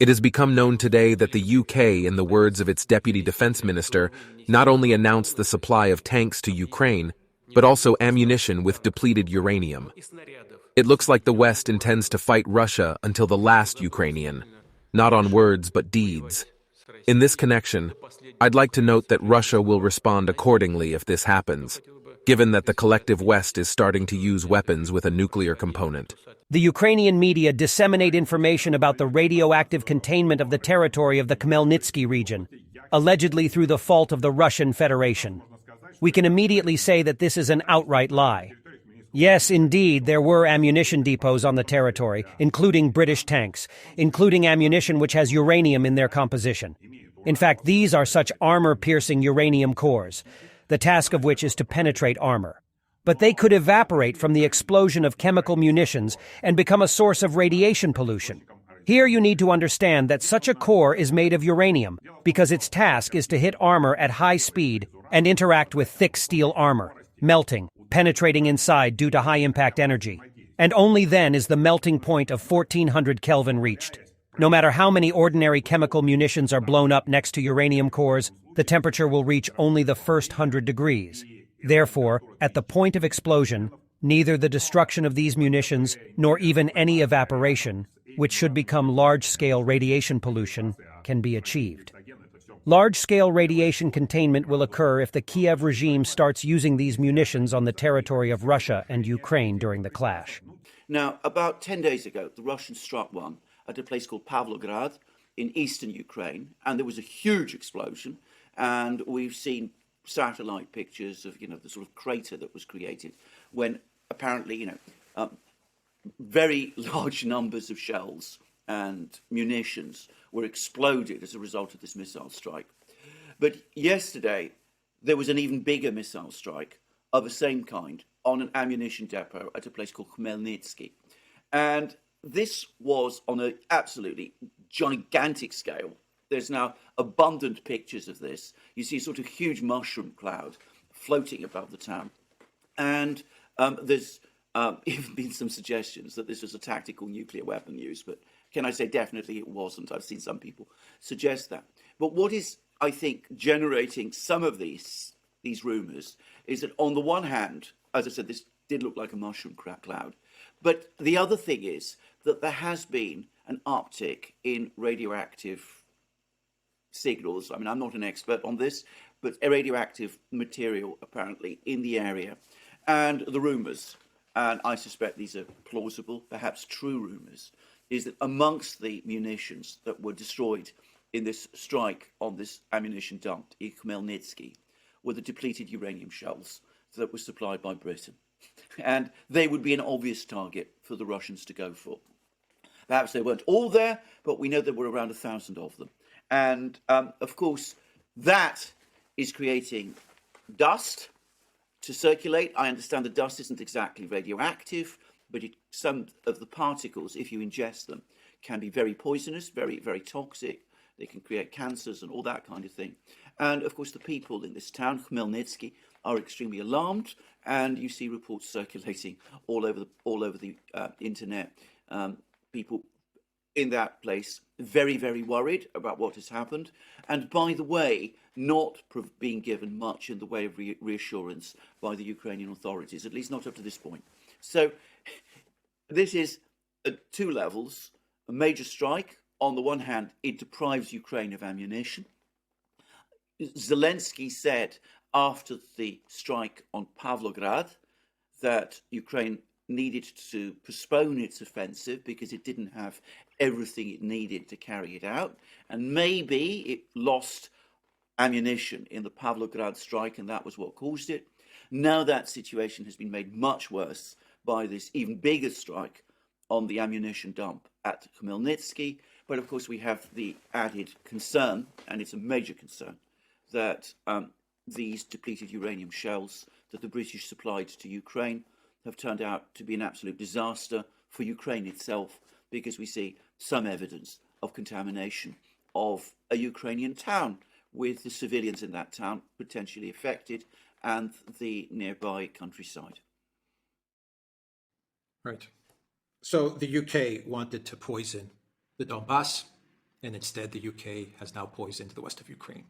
It has become known today that the UK, in the words of its Deputy Defence Minister, not only announced the supply of tanks to Ukraine, but also ammunition with depleted uranium. It looks like the West intends to fight Russia until the last Ukrainian, not on words but deeds. In this connection, I'd like to note that Russia will respond accordingly if this happens, given that the collective West is starting to use weapons with a nuclear component. The Ukrainian media disseminate information about the radioactive containment of the territory of the Khmelnytsky region, allegedly through the fault of the Russian Federation. We can immediately say that this is an outright lie. Yes, indeed, there were ammunition depots on the territory, including British tanks, including ammunition which has uranium in their composition. In fact, these are such armor-piercing uranium cores, the task of which is to penetrate armor. But they could evaporate from the explosion of chemical munitions and become a source of radiation pollution. Here you need to understand that such a core is made of uranium because its task is to hit armor at high speed and interact with thick steel armor, melting, penetrating inside due to high-impact energy. And only then is the melting point of 1400 Kelvin reached. No matter how many ordinary chemical munitions are blown up next to uranium cores, the temperature will reach only the first 100 degrees. Therefore, at the point of explosion, neither the destruction of these munitions nor even any evaporation, which should become large-scale radiation pollution, can be achieved. Large-scale radiation containment will occur if the Kiev regime starts using these munitions on the territory of Russia and Ukraine during the clash. Now, about 10 days ago, the Russians struck one at a place called Pavlograd in eastern Ukraine, and there was a huge explosion, and we've seen satellite pictures of, the sort of crater that was created when apparently, very large numbers of shells and munitions were exploded as a result of this missile strike. But yesterday, there was an even bigger missile strike of the same kind on an ammunition depot at a place called Khmelnytsky. And this was on an absolutely gigantic scale. There's now abundant pictures of this. You see a sort of huge mushroom cloud floating above the town. And there's even been some suggestions that this was a tactical nuclear weapon used, but can I say definitely it wasn't? I've seen some people suggest that. But what is, I think, generating some of these rumours is that on the one hand, as I said, this did look like a mushroom cloud. But the other thing is that there has been an uptick in radioactive signals. I mean, I'm not an expert on this, but radioactive material apparently in the area. And the rumours, and I suspect these are plausible, perhaps true rumours, is that amongst the munitions that were destroyed in this strike on this ammunition dump in Khmelnytsky were the depleted uranium shells that were supplied by Britain. And they would be an obvious target for the Russians to go for. Perhaps they weren't all there, but we know there were around 1,000 of them. And, of course, that is creating dust to circulate. I understand the dust isn't exactly radioactive, but some of the particles, if you ingest them, can be very poisonous, very, very toxic. They can create cancers and all that kind of thing. And, of course, the people in this town, Khmelnytsky, are extremely alarmed, and you see reports circulating all over the internet. People in that place very, very worried about what has happened, and by the way, not being given much in the way of reassurance by the Ukrainian authorities, at least not up to this point. So this is at two levels. A major strike. On the one hand, it deprives Ukraine of ammunition. Zelensky said after the strike on Pavlograd that Ukraine needed to postpone its offensive because it didn't have everything it needed to carry it out. And maybe it lost ammunition in the Pavlograd strike, and that was what caused it. Now that situation has been made much worse by this even bigger strike on the ammunition dump at Khmelnytsky. But of course, we have the added concern, and it's a major concern, that these depleted uranium shells that the British supplied to Ukraine have turned out to be an absolute disaster for Ukraine itself, because we see some evidence of contamination of a Ukrainian town, with the civilians in that town potentially affected and the nearby countryside. Right. So the UK wanted to poison the Donbass, and instead the UK has now poisoned the west of Ukraine.